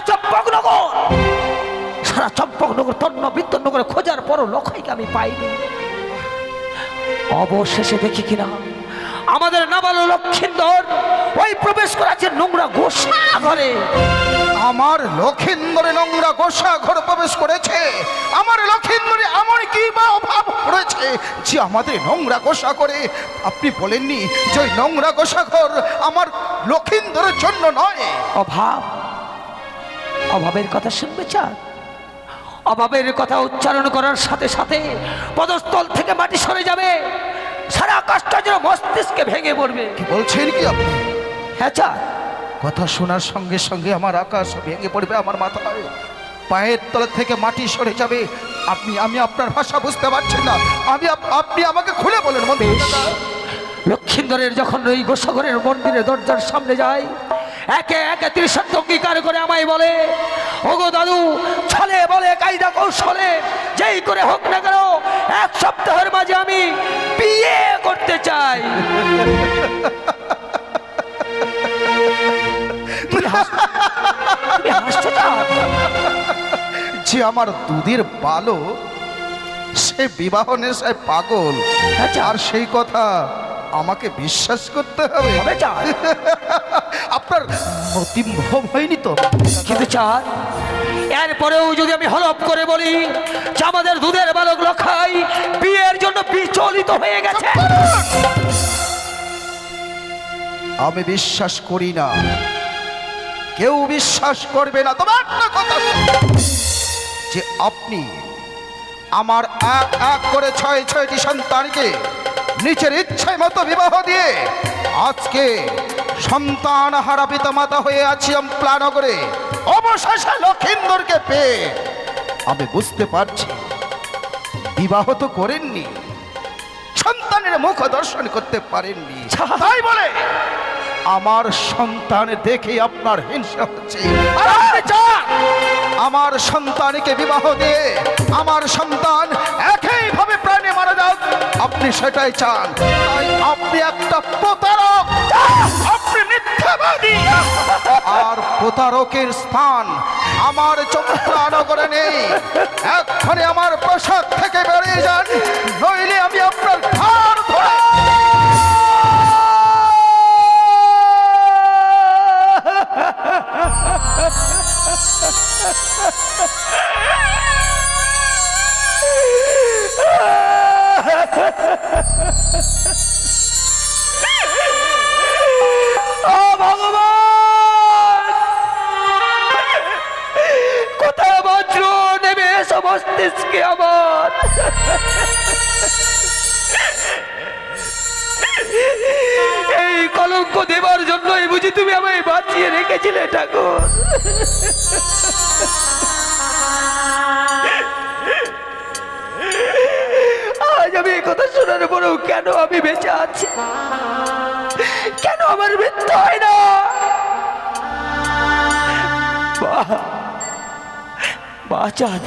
Speaker 3: চম্পকনগর তন্ন বিতন্ন করে খোঁজার পরও লক্ষাইকে আমি পাইনি। অবশেষে দেখি কিনা আমাদের নাবালক লক্ষিন্দর ওই প্রবেশ করেছে নোংরা গোসা ঘরে।
Speaker 1: আমার লক্ষিন্দরে নোংরা গোসা ঘর প্রবেশ করেছে? আমার লক্ষিন্দরে এমন কি বা অভাব করেছে যে আমাদের নোংরা গোসা করে? আপনি বলেননি যে ওই নোংরা গোসা ঘর আমার লক্ষিন্দরের জন্য নয়?
Speaker 3: অভাবের কথা শুনবে চাঁদ? অভাবের কথা উচ্চারণ করার সাথে সাথে পদস্থল থেকে মাটি সরে যাবে, সারা আকাশটা যেন মস্তিষ্কে ভেঙে পড়বে।
Speaker 1: কি বলছেন কি আপনি?
Speaker 3: হ্যাঁ চাঁদ।
Speaker 1: কথা শোনার সঙ্গে সঙ্গে আমার আকাশ ভেঙে পড়বে, আমার মাথায় পায়ের তলা থেকে মাটি সরে যাবে। আমি আপনার ভাষা বুঝতে পারছেন না। আপনি আমাকে খুলে বলেন।
Speaker 3: বেশ, লক্ষিন্দরের যখন ওই গোসাগরের মন্দিরের দরজার সামনে যায়, একে একে ত্রিশান্ত অঙ্গীকার করে আমায় বলে, ওগো দাদু, ছলে বলে কায়দা কৌশলে যেই করে হোক না কেন 1 সপ্তাহের মাঝে আমি বিয়ে করতে চাই।
Speaker 1: যে আমার দুধের বালো, সে বিবাহ নেশায় পাগল, আর সেই কথা আমাকে বিশ্বাস করতে হবে? আপনার মতিভ্রম হয়নি তো?
Speaker 3: কিন্তু চাঁদ, এরপরেও যদি আমি হলফ করে বলি যে আমাদের দুধের বালক লক্ষাই বিয়ের জন্য বিচলিত হয়ে গেছে,
Speaker 1: আমি বিশ্বাস করি না, কেউ বিশ্বাস করবে না। তবে একটা কথা, যে আপনি আমার এক করে 6টি সন্তানকে নিজের ইচ্ছায় মতো বিবাহ দিয়ে আজকে সন্তান হারা পিতা মাতা হয়ে আছি চম্পলানগরে। অবশেষে লক্ষিন্দরকে পেয়ে আমি বুঝতে পারছি বিবাহ তো করেননি, সন্তানের মুখ দর্শন করতে পারেননি। তাই বলে আমার সন্তান দেখে আপনার হিংসা হচ্ছে। আমার সন্তানকে বিবাহ দিয়ে আমার সন্তান একইভাবে প্রাণে মারা যাক, আপনি সেটাই চান। তাই আপনি একটা প্রতারক, আপনি মিথ্যাবাদী। আর প্রতারকের স্থান আমার চম্পলানগরে নেই। এক্ষণে আমার প্রাসাদ থেকে বেরিয়ে যান, নইলে আমি আপনার ঘাড় ধরে
Speaker 3: দেশকে আমার। এই কলঙ্ক দেবার জন্যই বুঝি তুমি আমায় বাঁচিয়ে রেখেছিলে ঠাকুর। আজ আমি এই কথা শোনার পরেও কেন আমি বেঁচে আছি, কেন আমার মৃত্যু হয় না? চাঁদ,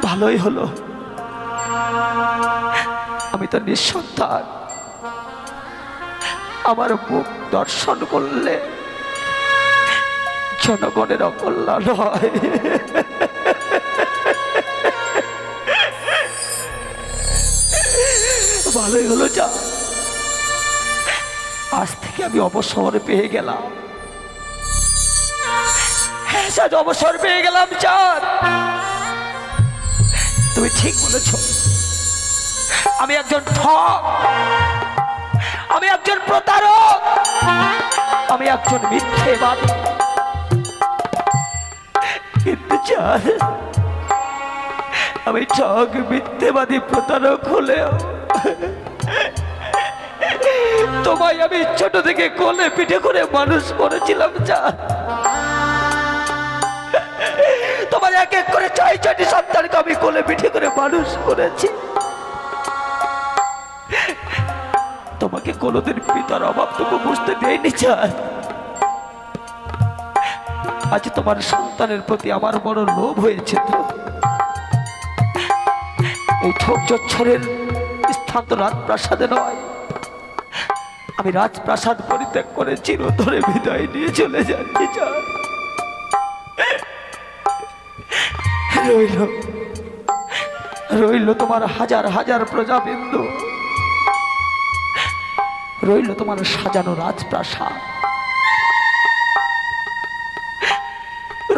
Speaker 3: ভালোই হলো আমি তো নিঃসন্তান। আমার মুখ দর্শন করলে জনগণের অকল্যাণ হয়। ভালোই হলো যা, আজ থেকে আমি অবসর পেয়ে গেলাম। হ্যাঁ আজ অবসর পেয়ে গেলাম চাঁদ। তুমি ঠিক বলেছ, আমি একজন ঠক, আমি একজন প্রতারক, আমি একজন মিথ্যেবাদী। কিন্তু চাঁদ, আমি ঠক, মিথ্যেবাদী, প্রতারক হলেও তোমায় আমি ছোট থেকে কোলে পিঠে করে মানুষ করেছিলাম চাঁদ। তোমার এক এক করে 6টি সন্তানকে আমি কোলে পিঠে করে মানুষ করেছি। তোমাকে কোনোদিন পিতার অভাবটুকু বুঝতে দেয়নি চাঁদ। আজ তোমার সন্তানের প্রতি আমার বড় লোভ হয়েছে। তো এই ঠোক জচ্ছরের স্থান তো রাজপ্রাসাদে নয়। আমি রাজপ্রাসাদ পরিত্যাগ করে চিরতরে বিদায় নিয়ে চলে যাচ্ছি চাঁদ। রইল রইল তোমার হাজার হাজার প্রজাবিন্দু, রইল তোমার সাজানো রাজপ্রাসাদ,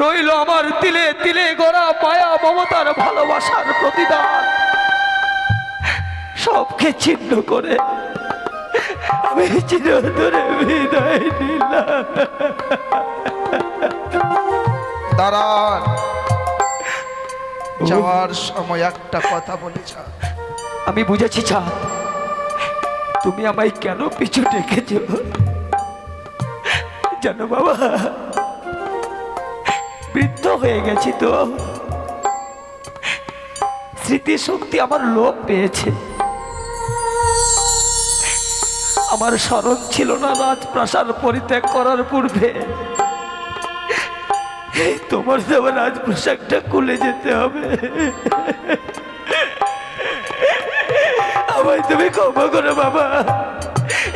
Speaker 3: রইল আমার তিলে তিলে গড়া মায়া মমতার ভালোবাসার প্রতিদান। সবকে ছিন্ন করে আমি চিরতরে বিদায় নিলাম।
Speaker 1: দাঁড়ান, যাওয়ার সময় একটা কথা বলেছ।
Speaker 3: আমি বুঝেছি চাঁদ, তুমি আমায় কেন পিছু ডেকেছ জানো বাবা? বৃদ্ধ হয়ে গেছি তো, স্মৃতিশক্তি আমার লোপ পেয়েছে। আমার স্মরণ ছিল না রাজপ্রাসাদ পরিত্যাগ করার পূর্বে তোমার দেওয়া রাজপ্রাসাদটা খুলে যেতে হবে। আমায় তুমি ক্ষমা করো বাবা,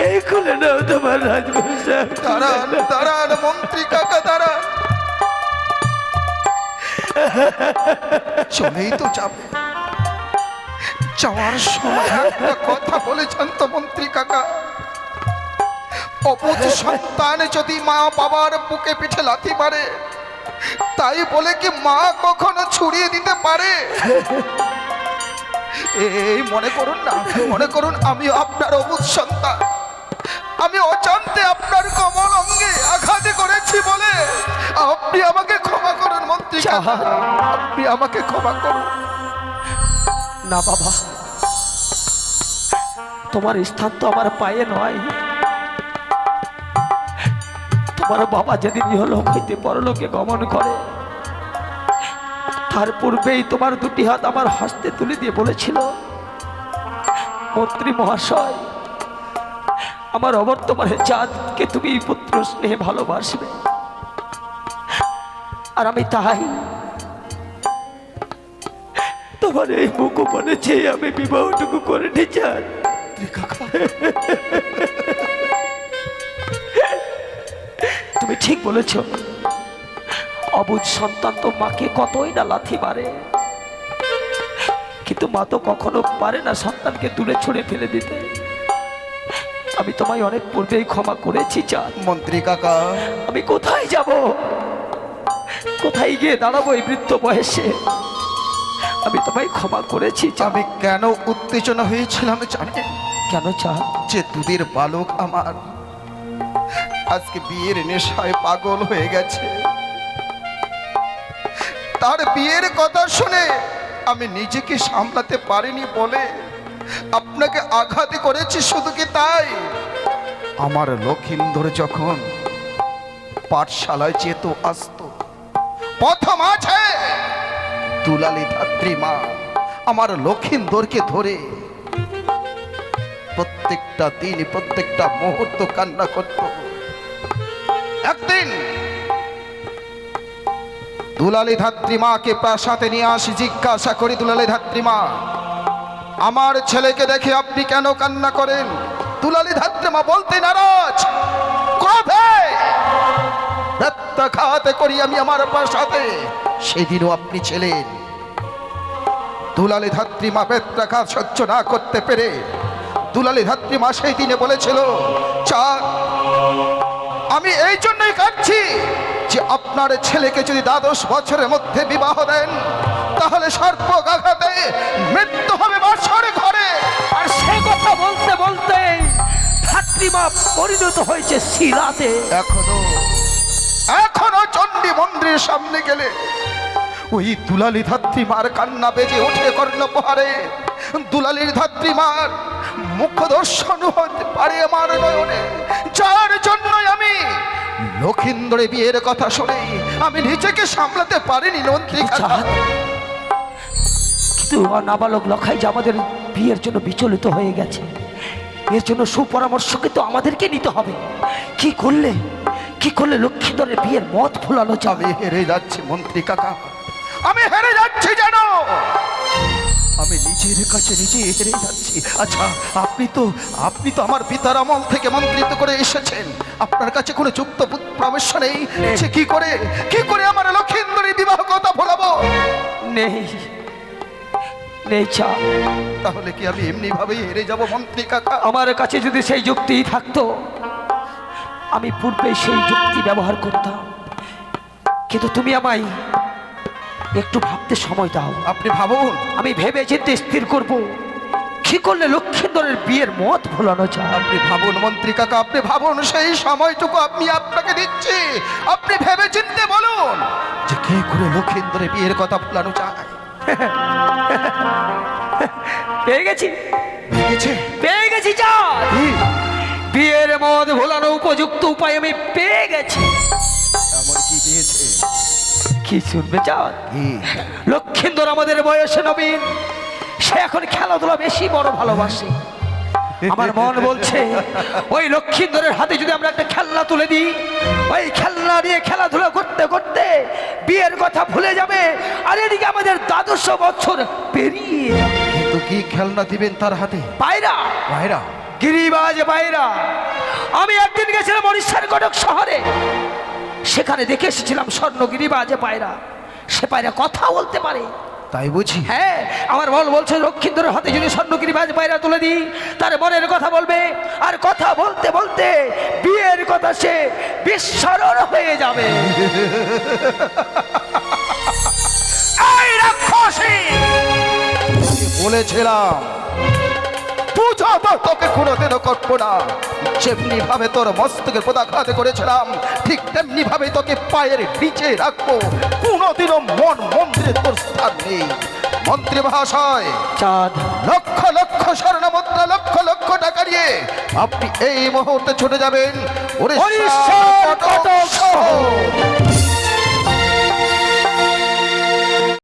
Speaker 3: এই খুলে নাও তোমার রাজপ্রাসাদ।
Speaker 1: দাঁড়ান দাঁড়ান মন্ত্রী কাকা, দাঁড়ান। চলেই তো যাবে, যাওয়ার সময় একটা কথা বলেছেন তো মন্ত্রী কাকা, অবুঝ সন্তান যদি মা বাবার বুকে পিঠে লাথি মারে, তাই বলে কি মা কখনো ছুড়িয়ে দিতে পারে? এই মনে করুন না, মনে করুন আমি আপনার অবুঝ সন্তান, আমি অজান্তে আপনার কমল অঙ্গে আঘাত করেছি বলে আপনি আমাকে ক্ষমা করুন মন্ত্রী কাকা, আপনি আমাকে ক্ষমা করুন।
Speaker 3: না বাবা, তোমার স্থান তো আমার পায়ে নয়। তোমার বাবা যেদিন ইহলোক হইতে পরলোকে গমন করে, তার পূর্বেই তোমার দুটি হাত আমার হস্তে তুলে দিয়ে বলেছিল, মন্ত্রী মহাশয়, আমার অবর্তমানে চাঁদকে তুমি পুত্র স্নেহে ভালোবাসবে। আর আমি তাই তোমার এই মুখোপনে চেয়ে আমি বিবাহটুকু করে নি চাঁদ। তুমি ঠিক বলেছ, অবুঝ সন্তান তো মাকে কতই না লাথি মারে, কিন্তু মা তো কখনো পারে না সন্তানকে দূরে ছুঁড়ে ফেলে দিতে। আমি তোমায় অনেক পূর্বেই ক্ষমা করেছি চাঁদ।
Speaker 1: মন্ত্রী কাকা,
Speaker 3: আমি কোথায় যাব, কোথায় গিয়ে দাঁড়াবো এই বৃদ্ধ বয়সে? আমি তোমায় ক্ষমা করেছি।
Speaker 1: আমি কেন উত্তেজনা হয়েছিলাম জানেন?
Speaker 3: কেন চাঁদ?
Speaker 1: যে দুধের বালক আমার আজকে বিয়ের নেশায় পাগল হয়ে গেছে, তার বিয়ের কথা শুনে আমি নিজেকে সামলাতে পারিনি বলে আপনাকে আঘাত করেছি, শুধু কি তাই? আমার লক্ষিন্দর যখন পাঠশালায় যেত আসতো, প্রথম আছে দুলালী ধাত্রী মা আমার লক্ষিন্দরকে ধরে প্রত্যেকটা দিন প্রত্যেকটা মুহূর্ত কান্না করত। একদিন দুলালী ধাত্রী মাকে প্রাসাদে নিয়ে আসি, জিজ্ঞাসা করি, দুলালী ধাত্রী মা, আমার ছেলেকে দেখে আপনি কেন কান্না করেন? দুলালী ধাত্রী মা বলতে নারাজ, ক্রোধে প্রত্যাঘাত করি আমি আমার প্রাসাদে। সেদিনও আপনি ছিলেন। দুলালী ধাত্রী মা প্রত্যাঘাত সহ্য না করতে পেরে দুলালী ধাত্রী মা সেই দিনে বলেছিল, চাঁদ, আমি এই জন্যই কাঁদছি যে আপনার ছেলেকে যদি 12 বছরের মধ্যে বিবাহ দেন তাহলে সর্পঘাতে মৃত্যু হবে বাসর ঘরে।
Speaker 3: আর সে কথা বলতে বলতে ধাত্রীমা পরিণত হয়েছে শিলাতে।
Speaker 1: এখনো চণ্ডী মন্দিরের সামনে গেলে ওই দুলালী ধাত্রী মার কান্না বেজে ওঠে কর্ণপহারে। দুলালীর ধাত্রী মার মুখ দর্শন হতে পারে আমার নয়নে, যার জন্যই আমি লক্ষিন্দরের বিয়ের কথা শুনে আমি নিজেকে সামলাতে পারিনি নন্ত্রী কাকা।
Speaker 3: কিন্তু নাবালক লখাই যে আমাদের বিয়ের জন্য বিচলিত হয়ে গেছে, এর জন্য সুপরামর্শ কিন্তু আমাদেরকে নিতে হবে। কি করলে লক্ষিন্দরের বিয়ের মত ভুলানো যাবে?
Speaker 1: আমি হেরে যাচ্ছি মন্ত্রী কাকা, আমি হেরে যাচ্ছি জানো, আমি নিজের কাছে নিজে হেরে যাচ্ছি। আচ্ছা, আপনি তো আমার পিতার আমল থেকে মন্ত্রিত করে এসেছেন, আপনার কাছে কোনো যুক্ত পরামর্শ নেই যে কি করে আমার লক্ষিন্দরের বিবাহ কথা ভোলাবো?
Speaker 3: নেই চাঁদ।
Speaker 1: তাহলে কি আমি এমনি ভাবেই হেরে যাব মন্ত্রী কাকা?
Speaker 3: আমার কাছে যদি সেই যুক্তি থাকতো আমি পূর্বে সেই যুক্তি ব্যবহার করতাম, কিন্তু তুমি আমায় একটু ভাবতে সময় দাও।
Speaker 1: আপনি ভাবুন,
Speaker 3: আমি ভেবে চিন্তে স্থির করব কি করলে লক্ষিন্দরের বিয়ের মত ভোলানো যায়।
Speaker 1: আপনি ভাবুন মন্ত্রী কাকা, আপনি ভাবুন, সেই সময়টুকু আমি আপনাকে দিচ্ছি। আপনি ভেবে চিন্তে বলুন যে কি করে লক্ষিন্দরের বিয়ের কথা ভোলানো যায়।
Speaker 3: পেয়ে গেছি চাঁদ, বিয়ের মত ভোলানো উপযুক্ত উপায় আমি পেয়ে গেছি।
Speaker 1: এমন কি পেয়েছে?
Speaker 3: কি শুনবে চাঁদ? লক্ষিন্দর আমাদের বয়সে নবীন, সে এখন খেলাধুলা বেশি বড় ভালোবাসে। আমার মন বলছে ওই লক্ষিন্দরের হাতে যদি আমরা একটা খেলনা তুলে দিই, ওই খেলনা দিয়ে খেলাধুলা করতে করতে বিয়ের কথা ভুলে যাবে, আর এদিকে আমাদের 12 বছর পেরিয়ে যাবে।
Speaker 1: কিন্তু কি খেলনা দিবেন তার হাতে?
Speaker 3: পায়রা, গিরিবাজ পায়রা। আমি একদিন গেছিলাম উড়িষ্যার কটক শহরে, সেখানে দেখে এসেছিলাম স্বর্ণ গিরিবাজ পায়রা। সে পায়রা কথা বলতে পারে।
Speaker 1: তাই বুঝি?
Speaker 3: হ্যাঁ, আমার মন বলছে লক্ষিন্দরের হাতে যদি স্বর্ণগিরিবাজ পায়রা তুলে দিই, তার মনের কথা বলবে, আর কথা বলতে বলতে বিয়ের কথা সে বিস্মরণ হয়ে যাবে। এই রাক্ষসী,
Speaker 1: বলেছিলাম পূজা তোকে কোনোদিনও করবো না। যেমনি ভাবে তোর মস্তকের পদাঘাত করেছিলাম, ঠিক তেমনি ভাবে তোকে পায়ের নিচে রাখবো। কোনোদিনও মন মন্দিরে তোর স্থান নেই। মন্ত্রী মহাশয়,
Speaker 3: চাঁদ,
Speaker 1: লক্ষ লক্ষ স্বর্ণ মুদ্রা, লক্ষ লক্ষ টাকা নিয়ে আপনি এই মুহূর্তে ছুটে যাবেন উড়িষ্যার কটক শহর।